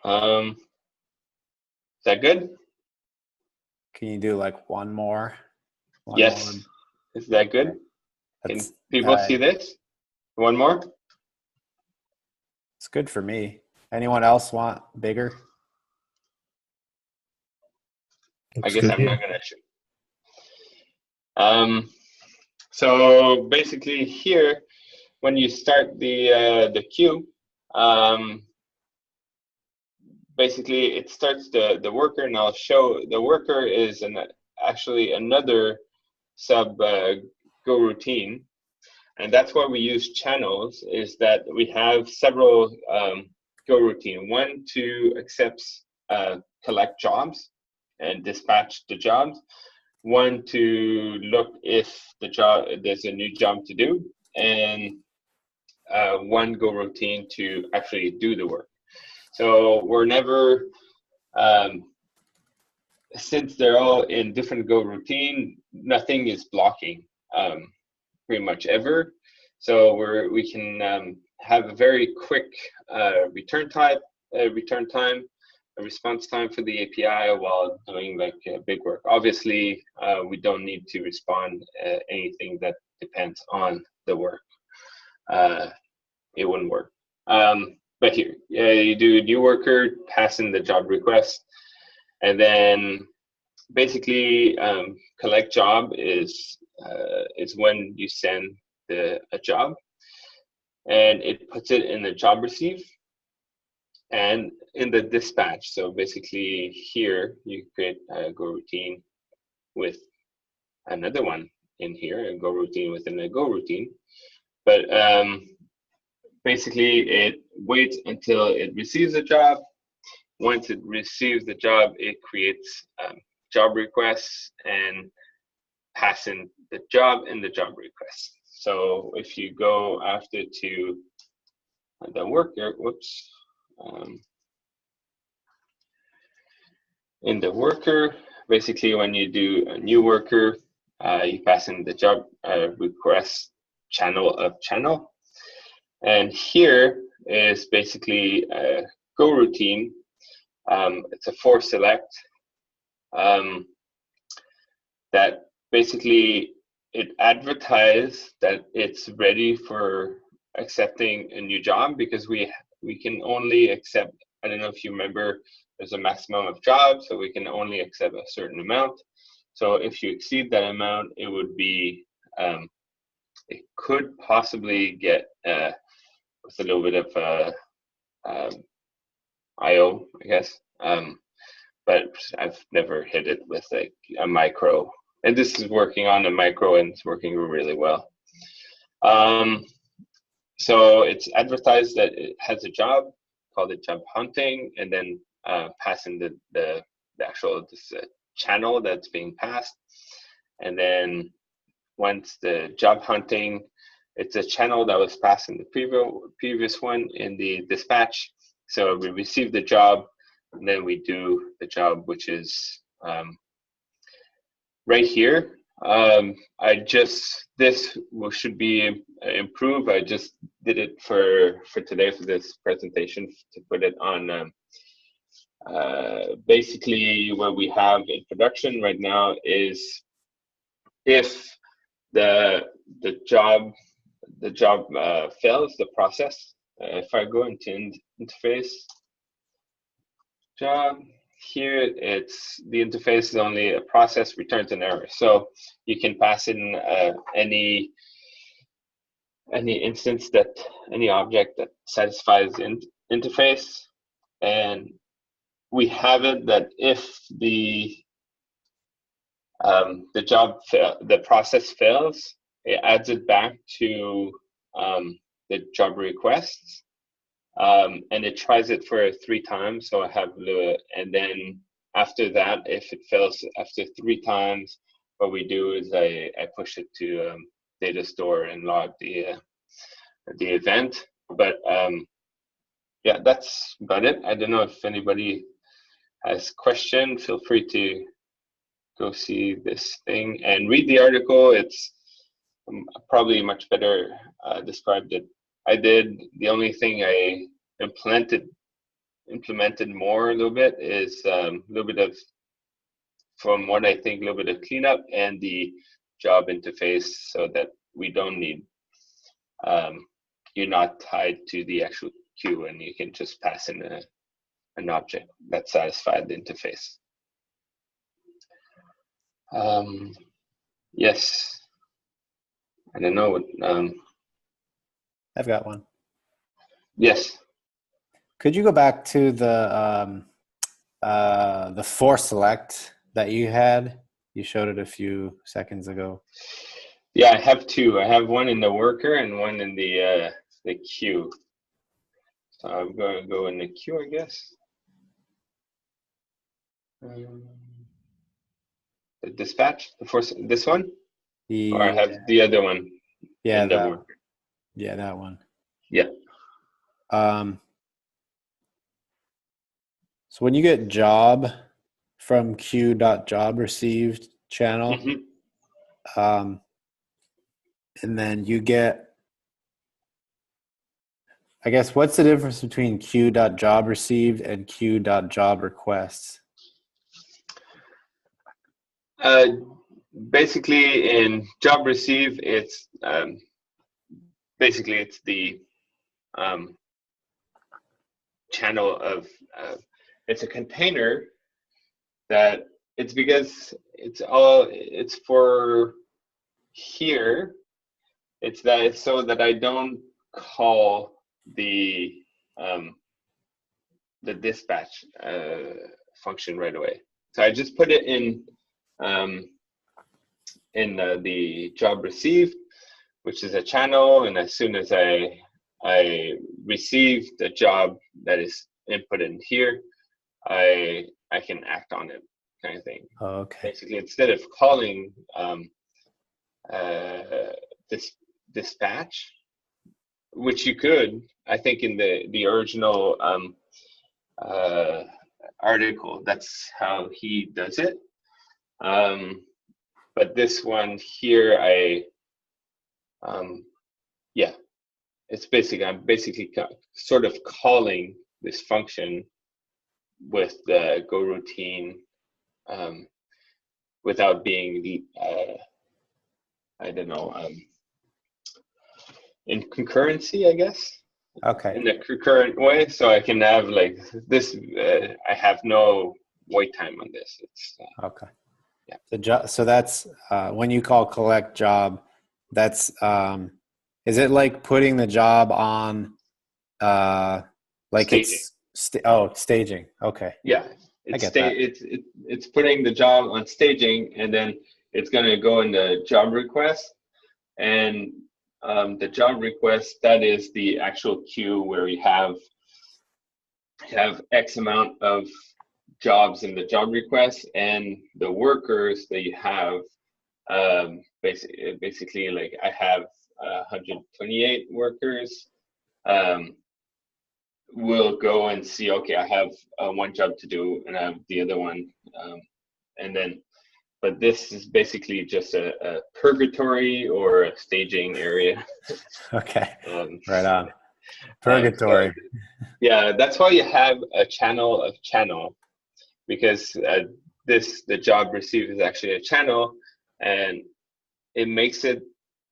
Is that good? Can you do like one more? Yes. More? Is that good? Can That's, people see this? One more? it's good for me. Anyone else want bigger? I Looks guess good, I'm yeah. not gonna show. So basically here, when you start the queue, basically it starts the worker, and I'll show the worker is actually another sub Go routine, and that's why we use channels. Is that we have several Go routine. One to accept collect jobs and dispatch the jobs. One to look if there's a new job to do, and one Go routine to actually do the work. So we're never, since they're all in different Go routine, nothing is blocking pretty much ever. So we can have a very quick return time, a response time for the API while doing like big work. Obviously, we don't need to respond anything that depends on the work. It wouldn't work. But here, you do a new worker, pass in the job request, and then basically collect job is when you send a job, and it puts it in the job receive and in the dispatch. So basically here you create a Go routine with another one in here, a Go routine within a Go routine. But basically it waits until it receives a job. Once it receives the job, it creates job requests and pass in the job in the job request. So if you go after to the worker, whoops, in the worker, basically when you do a new worker, you pass in the job request channel of channel. And here is basically a Go routine. It's a for select that basically it advertises that it's ready for accepting a new job, because we can only accept, I don't know if you remember, there's a maximum of jobs, so we can only accept a certain amount. So if you exceed that amount, it would be, it could possibly get with a little bit of IO, I guess. But I've never hit it with like a micro. And this is working on a micro, and it's working really well. So it's advertised that it has a job, called it job hunting, and then passing the actual channel that's being passed. And then once the job hunting, it's a channel that was passed in the previous one in the dispatch. So we receive the job, and then we do the job, which is right here. This should be improved. I just did it for today for this presentation to put it on basically what we have in production right now is if the job fails, the process. If I go into interface job here, it's the interface is only a process returns an error. So you can pass in any instance any object that satisfies the interface, and we have it that if the process fails, it adds it back to the job requests, and it tries it for 3 times. So I have and then after that, if it fails after 3 times, what we do is I push it to data store and log the event. But yeah, that's about it. I don't know if anybody has question. Feel free to go see this thing and read the article. It's probably much better described it. I did, the only thing I implemented more a little bit is a little bit of, from what I think, a little bit of cleanup and the job interface, so that we don't need, you're not tied to the actual queue, and you can just pass in an object that satisfies the interface. Yes. I don't know what. I've got one. Yes. Could you go back to the for select that you had? You showed it a few seconds ago. Yeah, I have 2. I have one in the worker and one in the queue. So I'm going to go in the queue, I guess. The dispatch, this one, or I have the other one. Yeah, that one. Yeah, that one. Yeah. So when you get job from queue.job received channel, and then you get, I guess, what's the difference between queue.job received and queue.job requests? Basically, in job receive, it's basically it's the channel of it's a container that it's because it's for here. It's so that I don't call the dispatch function right away. So I just put it in the job received, which is a channel, and as soon as I receive the job that is input in here, I can act on it, kind of thing. Oh, okay. Basically, instead of calling this dispatch, which you could, I think in the original article, that's how he does it. But this one here, yeah, it's I'm basically sort of calling this function with the go routine without being I don't know, in concurrency, I guess. Okay. In a concurrent way, so I can have like this. I have no wait time on this. It's okay. Yeah. So that's when you call collect job. That's is it like putting the job on like staging. It's staging? Okay. Yeah, I get that. It's putting the job on staging, and then it's going to go in the job request, and the job request, that is the actual queue where we have X amount of jobs in the job request, and the workers that you have, basically like I have 128 workers, will go and see, okay, I have one job to do and I have the other one, and then, but this is basically just a purgatory or a staging area. Okay. Right on. Purgatory. Yeah, that's why you have a channel of channel, because the job received is actually a channel, and it makes it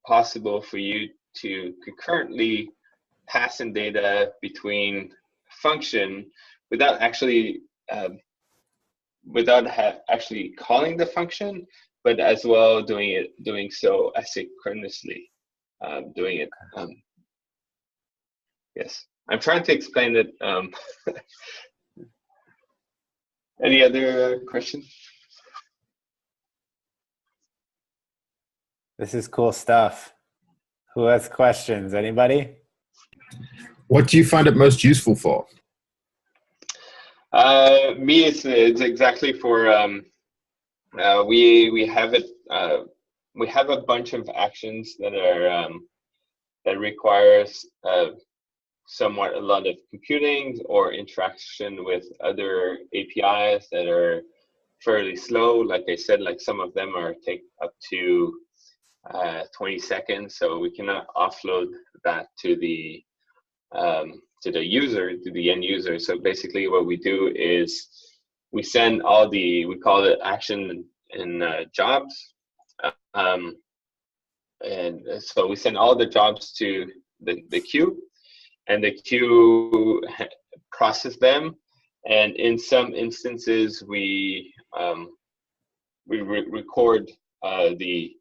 possible for you to concurrently pass in data between function without actually actually calling the function, but as well doing so asynchronously, doing it. Yes, I'm trying to explain it. Any other questions? This is cool stuff. Who has questions? Anybody? What do you find it most useful for? Me, it's exactly for we have it. We have a bunch of actions that are that requires somewhat a lot of computing or interaction with other APIs that are fairly slow. Like I said, like some of them are take up to 20 seconds, so we cannot offload that to the user, to the end user. So basically what we do is we send all we call it action in jobs. And so we send all the jobs to the queue, and the queue process them. And in some instances, we record the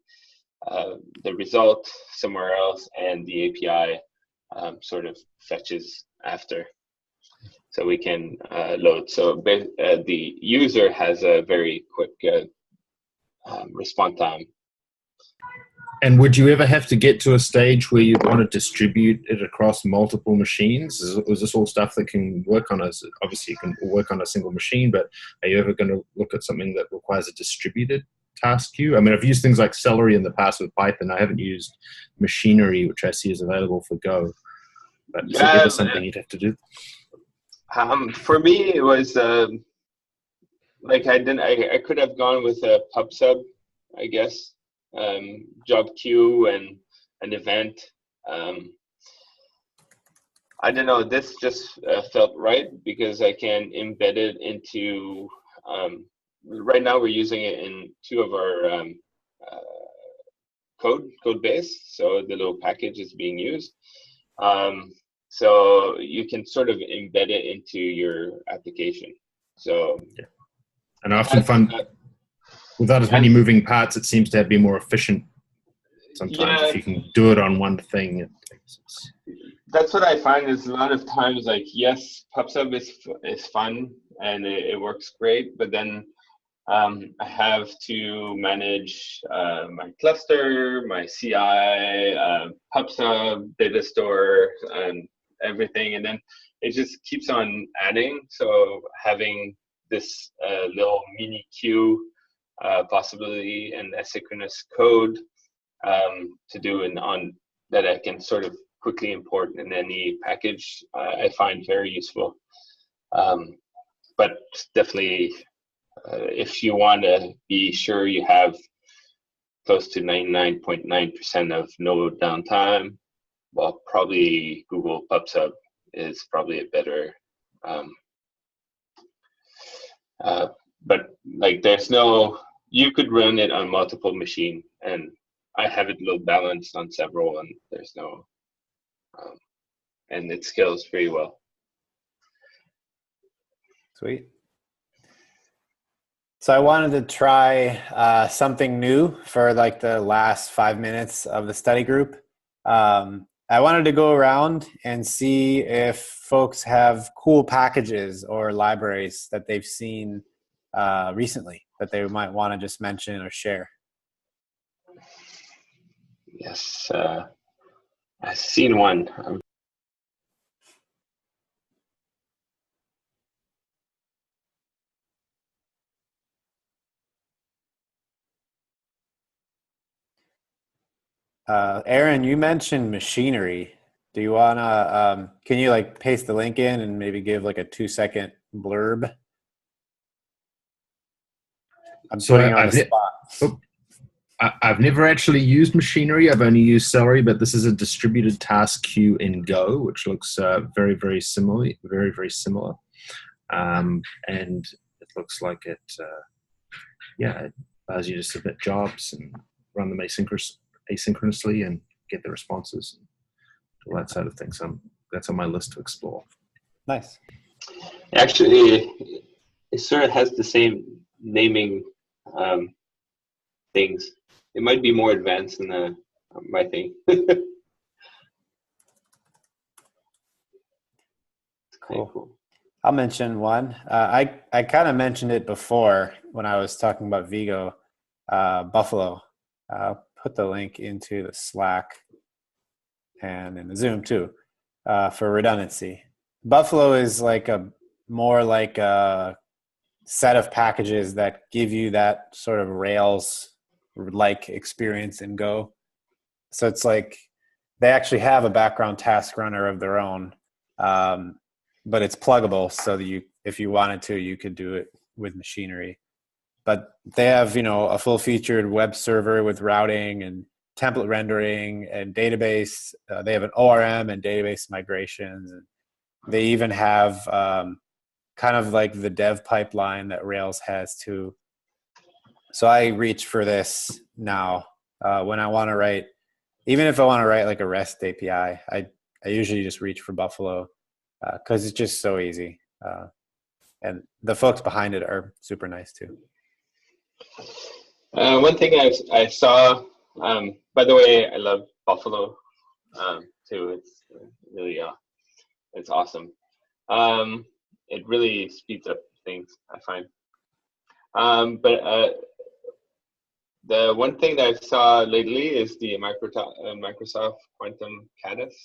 result somewhere else, and the API sort of fetches after, so we can load. So the user has a very quick response time. And would you ever have to get to a stage where you want to distribute it across multiple machines? Is this all stuff that can work on obviously you can work on a single machine, but are you ever going to look at something that requires a distributed task queue? I mean, I've used things like Celery in the past with Python. I haven't used Machinery, which I see is available for Go. But is it ever something you'd have to do? For me, it was like I could have gone with a PubSub, I guess. Job queue and an event. I don't know, this just felt right because I can embed it into, right now we're using it in two of our code base, so the little package is being used. So you can sort of embed it into your application. So, yeah. And I often find without as many moving parts, it seems to be more efficient sometimes if you can do it on one thing. That's what I find is a lot of times, like, yes, PubSub is fun and it works great, but then I have to manage my cluster, my CI, PubSub, data store, and everything, and then it just keeps on adding. So having this little mini queue possibility and asynchronous code to do on that I can sort of quickly import in any package, I find very useful. But definitely, if you want to be sure you have close to 99.9% of no downtime, well, probably Google PubSub is probably a better. But like, there's no, you could run it on multiple machines, and I have it load balanced on several, and there's no, and it scales pretty well. Sweet. So I wanted to try something new for like the last 5 minutes of the study group. I wanted to go around and see if folks have cool packages or libraries that they've seen recently that they might want to just mention or share. Yes, I've seen one. Aaron, you mentioned Machinery. Do you want to, can you like paste the link in and maybe give like a 2-second blurb? I'm putting you on the spot. I've never actually used Machinery. I've only used Celery, but this is a distributed task queue in Go, which looks very, very similar. Very, very similar. And it looks like it, it allows you to submit jobs and run them asynchronously and get the responses and all that side of things. So that's on my list to explore. Nice. Actually, it sort of has the same naming things. It might be more advanced than my thing. It's kind of cool. I'll mention one. I kind of mentioned it before when I was talking about Vigo, Buffalo. I'll put the link into the Slack and in the Zoom too for redundancy. Buffalo is like more like a set of packages that give you that sort of Rails-like experience in Go. So it's like they actually have a background task runner of their own, but it's pluggable so that if you wanted to, you could do it with Machinery. But they have, a full-featured web server with routing and template rendering and database. They have an ORM and database migrations. And they even have kind of like the dev pipeline that Rails has too. So I reach for this now when I want to write, even if I want to write like a REST API, I usually just reach for Buffalo because it's just so easy. And the folks behind it are super nice too. One thing I saw, by the way, I love Buffalo too. It's really, it's awesome. It really speeds up things, I find. But the one thing that I saw lately is the Microsoft Quantum Catas.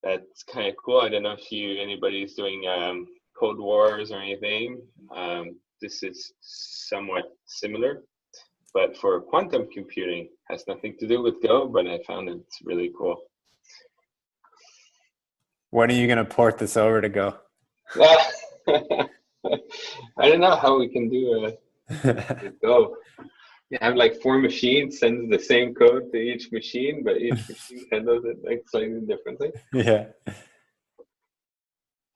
That's kind of cool. I don't know if anybody's doing Code Wars or anything. This is somewhat similar, but for quantum computing, has nothing to do with Go, but I found it's really cool. When are you going to port this over to Go? I don't know how we can do Go. You have like 4 machines, sends the same code to each machine, but each machine handles it like slightly differently. Yeah.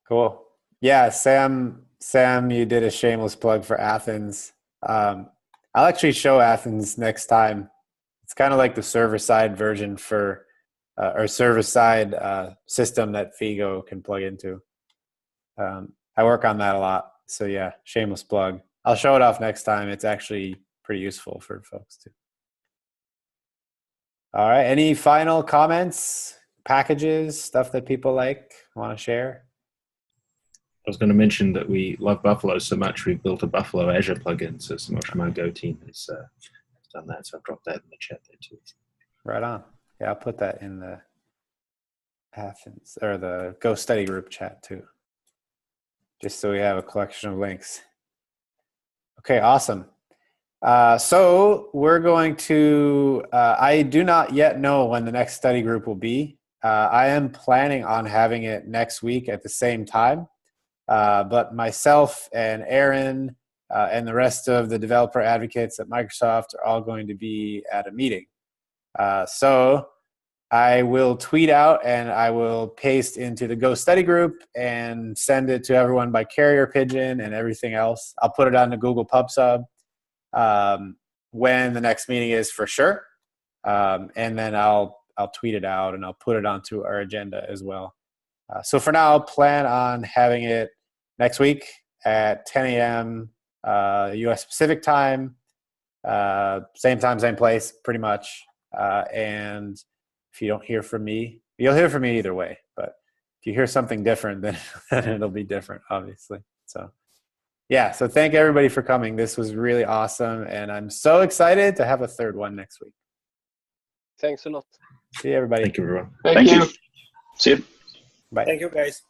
Cool. Yeah, Sam, you did a shameless plug for Athens. I'll actually show Athens next time. It's kind of like the server-side version for, or server-side system that Vigo can plug into. I work on that a lot. So yeah, shameless plug. I'll show it off next time. It's actually pretty useful for folks too. All right. Any final comments, packages, stuff that people want to share? I was going to mention that we love Buffalo so much we built a Buffalo Azure plugin. So some of my Go team has done that. So I've dropped that in the chat there too. Right on. Yeah, I'll put that in the Athens or the Go study group chat too, just so we have a collection of links. Okay, awesome. So we're going to, I do not yet know when the next study group will be. I am planning on having it next week at the same time. But myself and Aaron and the rest of the developer advocates at Microsoft are all going to be at a meeting. So I will tweet out and I will paste into the Go study group and send it to everyone by carrier pigeon and everything else. I'll put it on the Google PubSub when the next meeting is for sure. And then I'll tweet it out and I'll put it onto our agenda as well. So for now, plan on having it next week at 10 a.m. U.S. Pacific time, same time, same place, pretty much. And if you don't hear from me, you'll hear from me either way. But if you hear something different, then it'll be different, obviously. So, yeah. So thank everybody for coming. This was really awesome, and I'm so excited to have a third one next week. Thanks a lot. See you, everybody. Thank you, everyone. Thank you. See you. Bye. Thank you, guys.